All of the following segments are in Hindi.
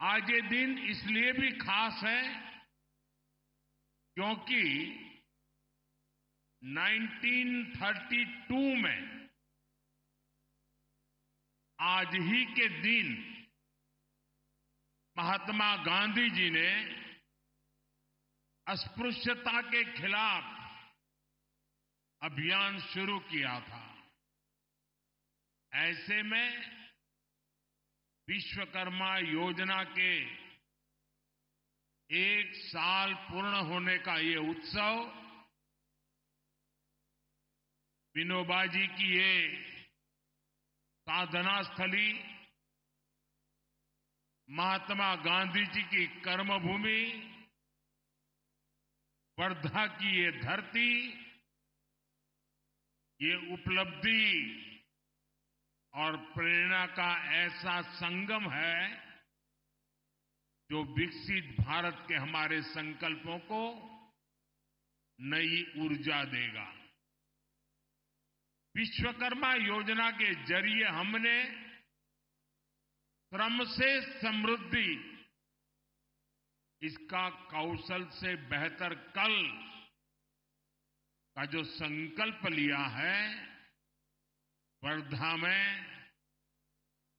आज ये दिन इसलिए भी खास है क्योंकि 1932 में आज ही के दिन महात्मा गांधी जी ने अस्पृश्यता के खिलाफ अभियान शुरू किया था। ऐसे में विश्वकर्मा योजना के 1 साल पूर्ण होने का ये उत्सव विनोबा जी की ये साधना स्थली, महात्मा गांधी जी की कर्मभूमि, वर्धा की ये धरती, ये उपलब्धि और प्रेरणा का ऐसा संगम है जो विकसित भारत के हमारे संकल्पों को नई ऊर्जा देगा। विश्वकर्मा योजना के जरिए हमने श्रम से समृद्धि, इसका कौशल से बेहतर कल का जो संकल्प लिया है, वर्धा में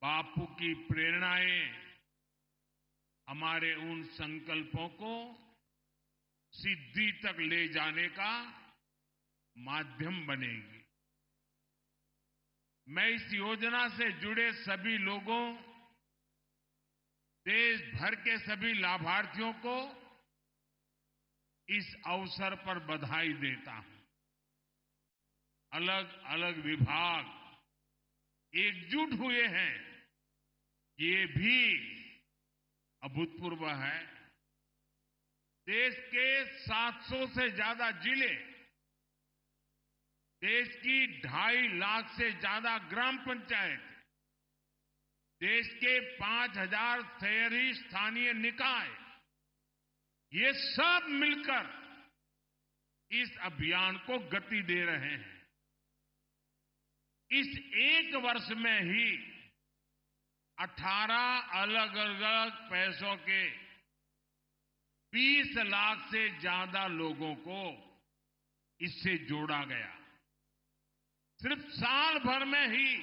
बापू की प्रेरणाएं हमारे उन संकल्पों को सिद्धि तक ले जाने का माध्यम बनेगी। मैं इस योजना से जुड़े सभी लोगों, देश भर के सभी लाभार्थियों को इस अवसर पर बधाई देता हूं। अलग अलग विभाग एकजुट हुए हैं, ये भी अभूतपूर्व है। देश के 700 से ज्यादा जिले, देश की 2.5 लाख से ज्यादा ग्राम पंचायत, देश के 5,000 शहरी स्थानीय निकाय, ये सब मिलकर इस अभियान को गति दे रहे हैं। इस 1 वर्ष में ही 18 अलग अलग पैसों के 20 लाख से ज्यादा लोगों को इससे जोड़ा गया। सिर्फ साल भर में ही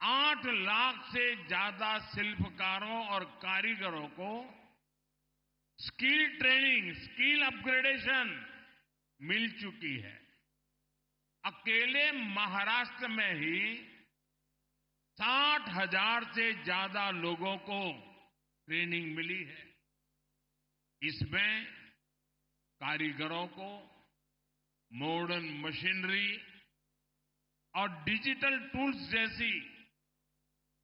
8 लाख से ज्यादा शिल्पकारों और कारीगरों को स्किल ट्रेनिंग, स्किल अपग्रेडेशन मिल चुकी है। अकेले महाराष्ट्र में ही 60,000 से ज्यादा लोगों को ट्रेनिंग मिली है। इसमें कारीगरों को मॉडर्न मशीनरी और डिजिटल टूल्स जैसी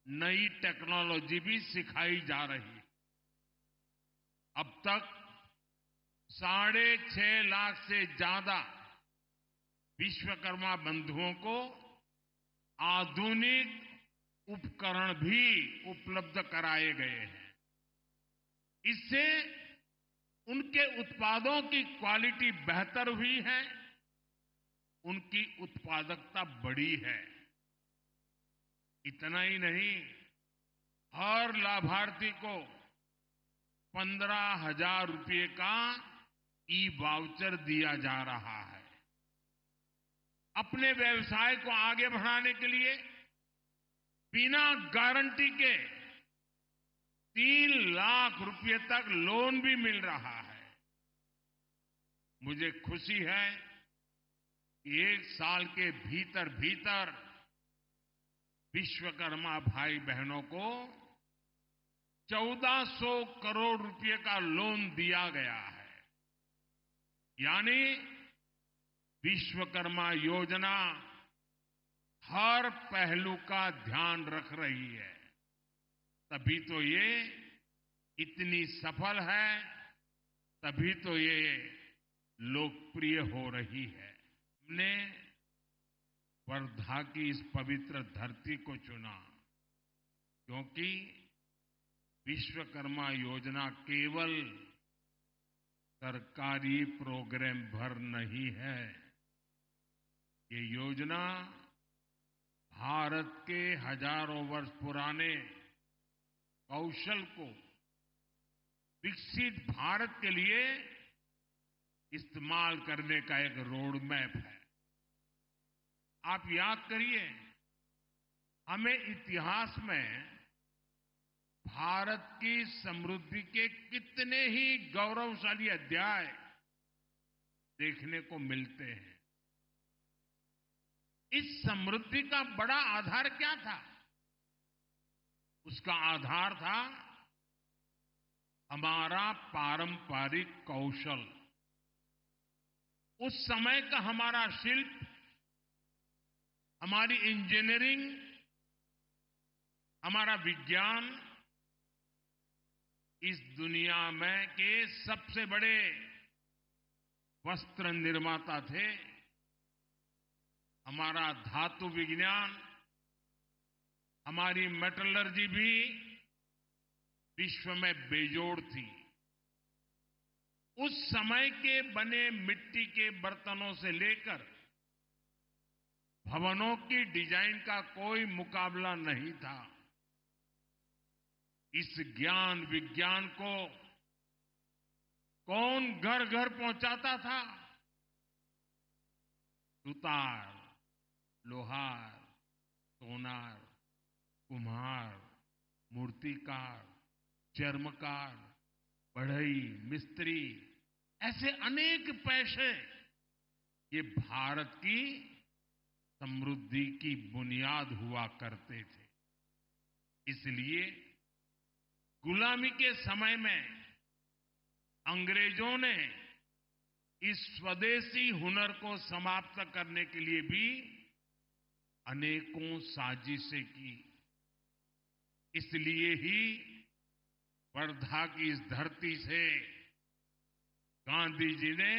नई टेक्नोलॉजी भी सिखाई जा रही है। अब तक 6.5 लाख से ज्यादा विश्वकर्मा बंधुओं को आधुनिक उपकरण भी उपलब्ध कराए गए हैं। इससे उनके उत्पादों की क्वालिटी बेहतर हुई है, उनकी उत्पादकता बढ़ी है। इतना ही नहीं, हर लाभार्थी को 15,000 रुपये का ई-वाउचर दिया जा रहा है। अपने व्यवसाय को आगे बढ़ाने के लिए बिना गारंटी के 3 लाख रुपये तक लोन भी मिल रहा है। मुझे खुशी है कि 1 साल के भीतर भीतर विश्वकर्मा भाई बहनों को 1400 करोड़ रुपये का लोन दिया गया है। यानी विश्वकर्मा योजना हर पहलू का ध्यान रख रही है। तभी तो ये इतनी सफल है, तभी तो ये लोकप्रिय हो रही है। हमने वर्धा की इस पवित्र धरती को चुना क्योंकि विश्वकर्मा योजना केवल सरकारी प्रोग्राम भर नहीं है। ये योजना भारत के हजारों वर्ष पुराने कौशल को विकसित भारत के लिए इस्तेमाल करने का एक रोड मैप है। आप याद करिए, हमें इतिहास में भारत की समृद्धि के कितने ही गौरवशाली अध्याय देखने को मिलते हैं। इस समृद्धि का बड़ा आधार क्या था? उसका आधार था हमारा पारंपरिक कौशल। उस समय का हमारा शिल्प, हमारी इंजीनियरिंग, हमारा विज्ञान इस दुनिया में के सबसे बड़े वस्त्र निर्माता थे। हमारा धातु विज्ञान, हमारी मेटलर्जी भी विश्व में बेजोड़ थी। उस समय के बने मिट्टी के बर्तनों से लेकर भवनों की डिजाइन का कोई मुकाबला नहीं था। इस ज्ञान विज्ञान को कौन घर घर पहुंचाता था? सुतार, लोहार, सोनार, कुम्हार, मूर्तिकार, चर्मकार, बढ़ई, मिस्त्री, ऐसे अनेक पेशे ये भारत की समृद्धि की बुनियाद हुआ करते थे। इसलिए गुलामी के समय में अंग्रेजों ने इस स्वदेशी हुनर को समाप्त करने के लिए भी अनेकों साजिशें की। इसलिए ही वर्धा की इस धरती से गांधी जी ने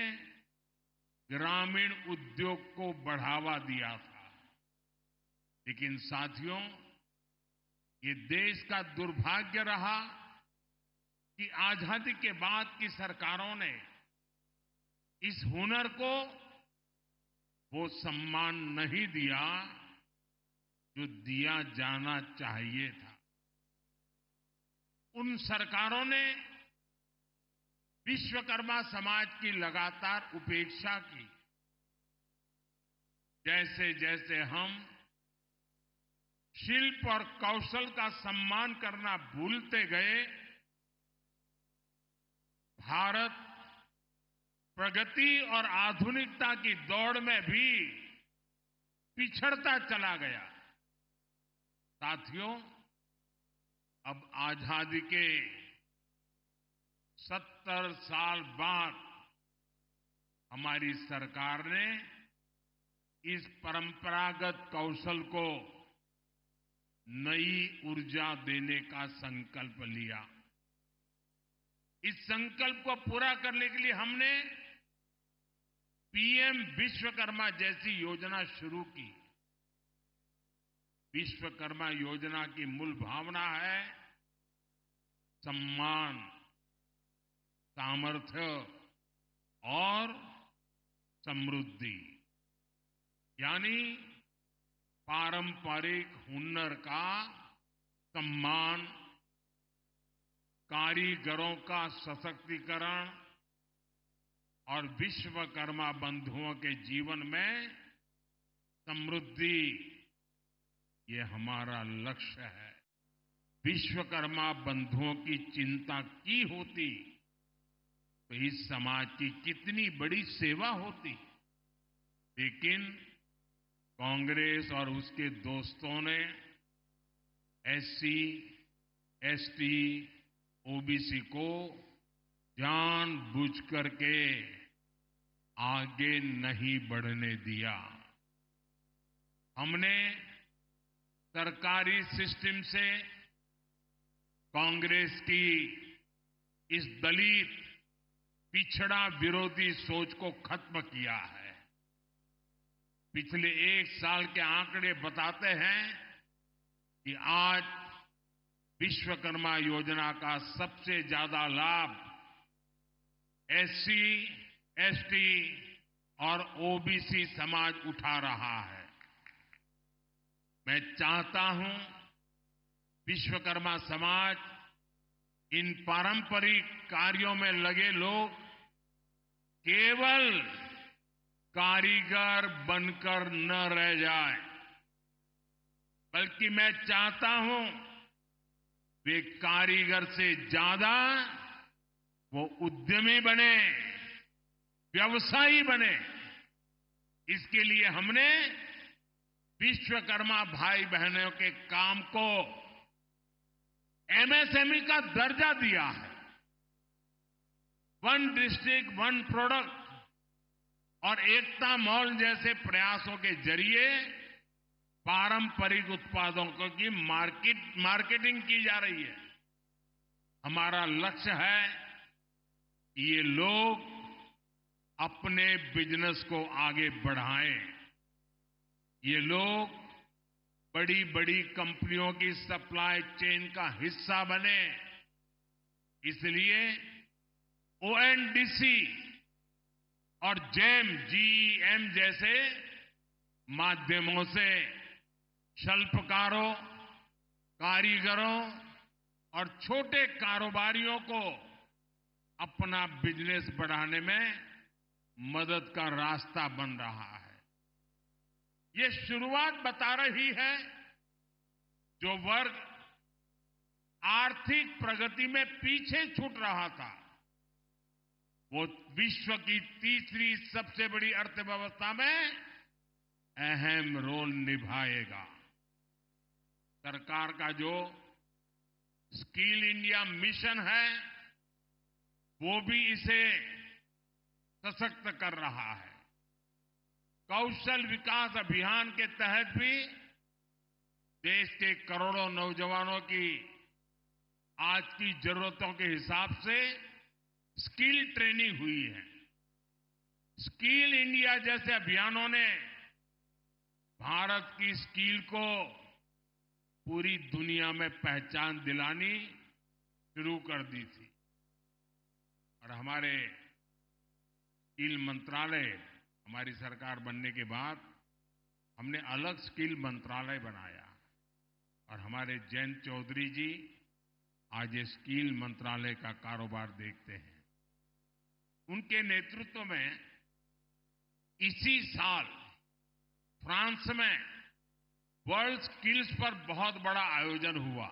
ग्रामीण उद्योग को बढ़ावा दिया था। लेकिन साथियों, ये देश का दुर्भाग्य रहा कि आजादी के बाद की सरकारों ने इस हुनर को वो सम्मान नहीं दिया जो दिया जाना चाहिए था। उन सरकारों ने विश्वकर्मा समाज की लगातार उपेक्षा की। जैसे जैसे हम शिल्प और कौशल का सम्मान करना भूलते गए, भारत प्रगति और आधुनिकता की दौड़ में भी पिछड़ता चला गया। साथियों, अब आजादी के 70 साल बाद हमारी सरकार ने इस परंपरागत कौशल को नई ऊर्जा देने का संकल्प लिया। इस संकल्प को पूरा करने के लिए हमने पीएम विश्वकर्मा जैसी योजना शुरू की। विश्वकर्मा योजना की मूल भावना है सम्मान, सामर्थ्य और समृद्धि, यानी पारंपरिक हुनर का सम्मान, कारीगरों का सशक्तिकरण और विश्वकर्मा बंधुओं के जीवन में समृद्धि, ये हमारा लक्ष्य है। विश्वकर्मा बंधुओं की चिंता की होती तो इस समाज की कितनी बड़ी सेवा होती। लेकिन कांग्रेस और उसके दोस्तों ने एससी, एसटी, ओबीसी को जानबूझ करके आगे नहीं बढ़ने दिया। हमने सरकारी सिस्टम से कांग्रेस की इस दलित पिछड़ा विरोधी सोच को खत्म किया है। पिछले 1 साल के आंकड़े बताते हैं कि आज विश्वकर्मा योजना का सबसे ज्यादा लाभ एससी, एसटी और ओबीसी समाज उठा रहा है। मैं चाहता हूं विश्वकर्मा समाज इन पारंपरिक कार्यों में लगे लोग केवल कारीगर बनकर न रह जाए, बल्कि मैं चाहता हूं वे कारीगर से ज्यादा वो उद्यमी बने, व्यवसायी बने। इसके लिए हमने विश्वकर्मा भाई बहनों के काम को एमएसएमई का दर्जा दिया है। वन डिस्ट्रिक्ट वन प्रोडक्ट और एकता मॉल जैसे प्रयासों के जरिए पारंपरिक उत्पादों की मार्केटिंग की जा रही है। हमारा लक्ष्य है कि ये लोग अपने बिजनेस को आगे बढ़ाएं। ये लोग बड़ी बड़ी कंपनियों की सप्लाई चेन का हिस्सा बने। इसलिए ओएनडीसी और जीईएम जैसे माध्यमों से शिल्पकारों, कारीगरों और छोटे कारोबारियों को अपना बिजनेस बढ़ाने में मदद का रास्ता बन रहा है। ये शुरुआत बता रही है जो वर्ग आर्थिक प्रगति में पीछे छूट रहा था, वो विश्व की तीसरी सबसे बड़ी अर्थव्यवस्था में अहम रोल निभाएगा। सरकार का जो स्किल इंडिया मिशन है, वो भी इसे सशक्त कर रहा है। कौशल विकास अभियान के तहत भी देश के करोड़ों नौजवानों की आज की जरूरतों के हिसाब से स्किल ट्रेनिंग हुई है। स्किल इंडिया जैसे अभियानों ने भारत की स्किल को पूरी दुनिया में पहचान दिलानी शुरू कर दी थी। और हमारे स्किल मंत्रालय, हमारी सरकार बनने के बाद हमने अलग स्किल मंत्रालय बनाया और हमारे जयंत चौधरी जी आज ये स्किल मंत्रालय का कारोबार देखते हैं। उनके नेतृत्व में इसी साल फ्रांस में वर्ल्ड स्किल्स पर बहुत बड़ा आयोजन हुआ।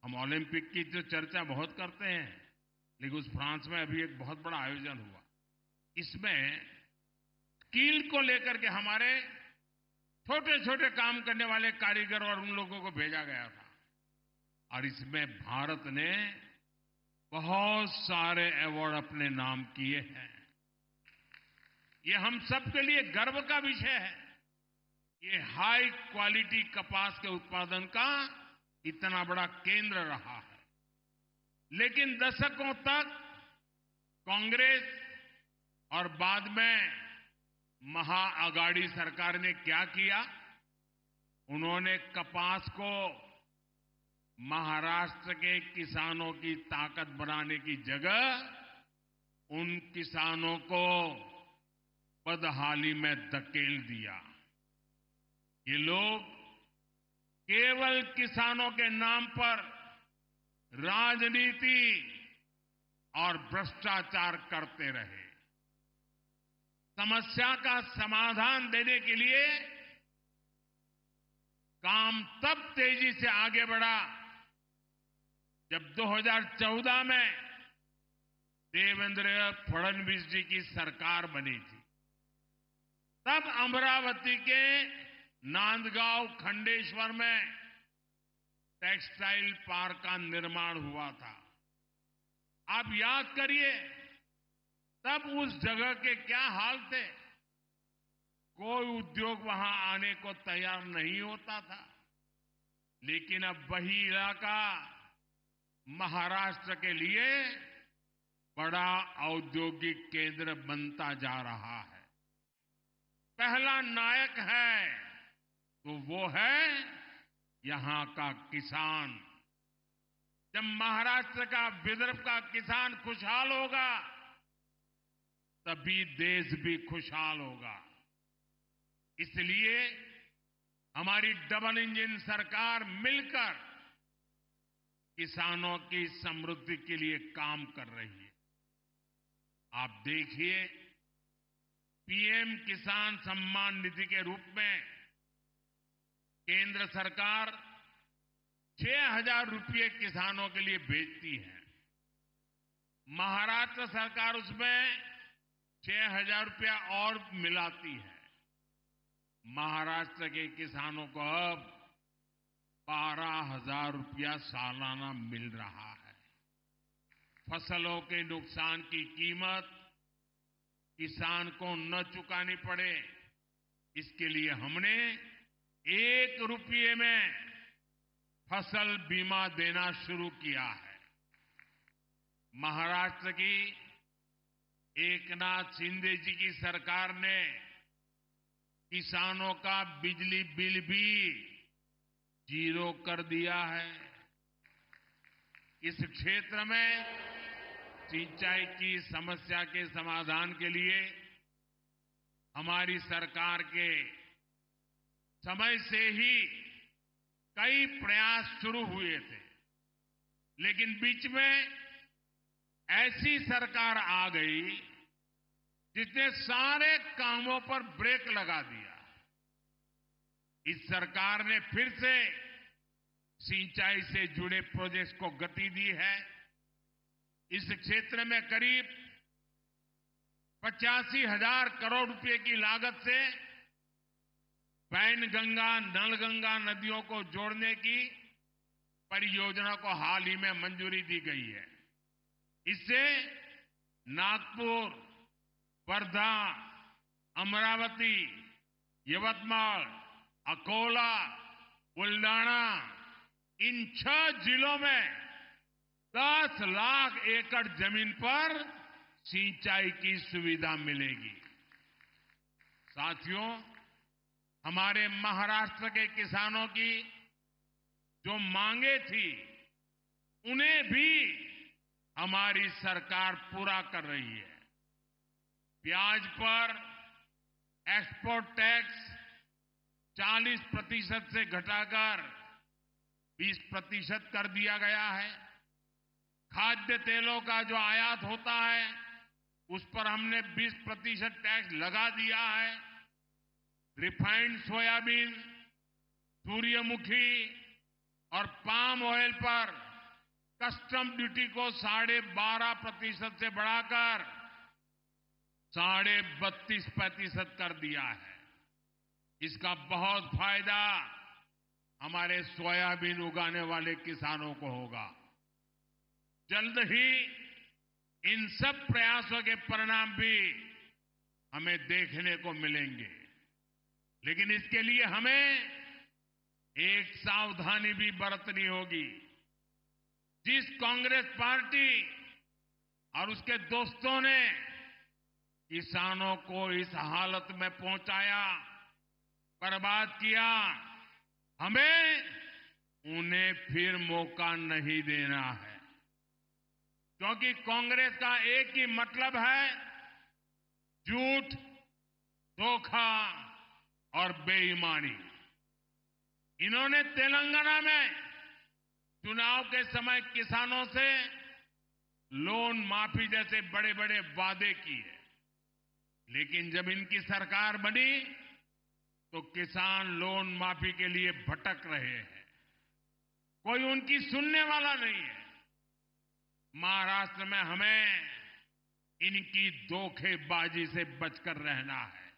हम ओलंपिक की जो चर्चा बहुत करते हैं, लेकिन उस फ्रांस में अभी एक बहुत बड़ा आयोजन हुआ। इसमें स्किल को लेकर के हमारे छोटे छोटे काम करने वाले कारीगर और उन लोगों को भेजा गया था और इसमें भारत ने बहुत सारे अवार्ड अपने नाम किए हैं। ये हम सबके लिए गर्व का विषय है। ये हाई क्वालिटी कपास के उत्पादन का इतना बड़ा केंद्र रहा है। लेकिन दशकों तक कांग्रेस और बाद में महाअगाड़ी सरकार ने क्या किया? उन्होंने कपास को महाराष्ट्र के किसानों की ताकत बनाने की जगह उन किसानों को बदहाली में धकेल दिया। ये लोग केवल किसानों के नाम पर राजनीति और भ्रष्टाचार करते रहे। समस्या का समाधान देने के लिए काम तब तेजी से आगे बढ़ा जब 2014 में देवेंद्र फडणवीस जी की सरकार बनी थी। तब अमरावती के नांदगांव खंडेश्वर में टेक्सटाइल पार्क का निर्माण हुआ था। आप याद करिए, तब उस जगह के क्या हाल थे। कोई उद्योग वहां आने को तैयार नहीं होता था। लेकिन अब वही इलाका महाराष्ट्र के लिए बड़ा औद्योगिक केंद्र बनता जा रहा है। पहला नायक है तो वो है यहां का किसान। जब महाराष्ट्र का, विदर्भ का किसान खुशहाल होगा, तभी देश भी खुशहाल होगा। इसलिए हमारी डबल इंजन सरकार मिलकर किसानों की समृद्धि के लिए काम कर रही है। आप देखिए, पीएम किसान सम्मान निधि के रूप में केंद्र सरकार 6,000 रुपये किसानों के लिए भेजती है। महाराष्ट्र सरकार उसमें 6,000 रुपया और मिलाती है। महाराष्ट्र के किसानों को अब 12,000 रुपया सालाना मिल रहा है। फसलों के नुकसान की कीमत किसान को न चुकानी पड़े, इसके लिए हमने 1 रुपये में फसल बीमा देना शुरू किया है। महाराष्ट्र की एकनाथ शिंदे जी की सरकार ने किसानों का बिजली बिल भी 0 कर दिया है। इस क्षेत्र में सिंचाई की समस्या के समाधान के लिए हमारी सरकार के समय से ही कई प्रयास शुरू हुए थे, लेकिन बीच में ऐसी सरकार आ गई जिसने सारे कामों पर ब्रेक लगा दिया। इस सरकार ने फिर से सिंचाई से जुड़े प्रोजेक्ट्स को गति दी है। इस क्षेत्र में करीब 85,000 करोड़ रुपए की लागत से वैनगंगा, नलगंगा नदियों को जोड़ने की परियोजना को हाल ही में मंजूरी दी गई है। इससे नागपुर, वर्धा, अमरावती, यवतमाल, अकोला, बुल्डाना, इन 6 जिलों में 10 लाख एकड़ जमीन पर सिंचाई की सुविधा मिलेगी। साथियों, हमारे महाराष्ट्र के किसानों की जो मांगे थी, उन्हें भी हमारी सरकार पूरा कर रही है। प्याज पर एक्सपोर्ट टैक्स 40% से घटाकर 20% कर दिया गया है। खाद्य तेलों का जो आयात होता है, उस पर हमने 20% टैक्स लगा दिया है। रिफाइंड सोयाबीन, सूर्यमुखी और पाम ऑयल पर कस्टम ड्यूटी को 12.5% से बढ़ाकर 32.5% कर दिया है। इसका बहुत फायदा हमारे सोयाबीन उगाने वाले किसानों को होगा। जल्द ही इन सब प्रयासों के परिणाम भी हमें देखने को मिलेंगे, लेकिन इसके लिए हमें एक सावधानी भी बरतनी होगी। जिस कांग्रेस पार्टी और उसके दोस्तों ने किसानों को इस हालत में पहुंचाया, बर्बाद किया, हमें उन्हें फिर मौका नहीं देना है। क्योंकि कांग्रेस का एक ही मतलब है, झूठ, धोखा और बेईमानी। इन्होंने तेलंगाना में चुनाव के समय किसानों से लोन माफी जैसे बड़े बड़े वादे किए, लेकिन जब इनकी सरकार बनी तो किसान लोन माफी के लिए भटक रहे हैं। कोई उनकी सुनने वाला नहीं है। महाराष्ट्र में हमें इनकी धोखेबाजी से बचकर रहना है।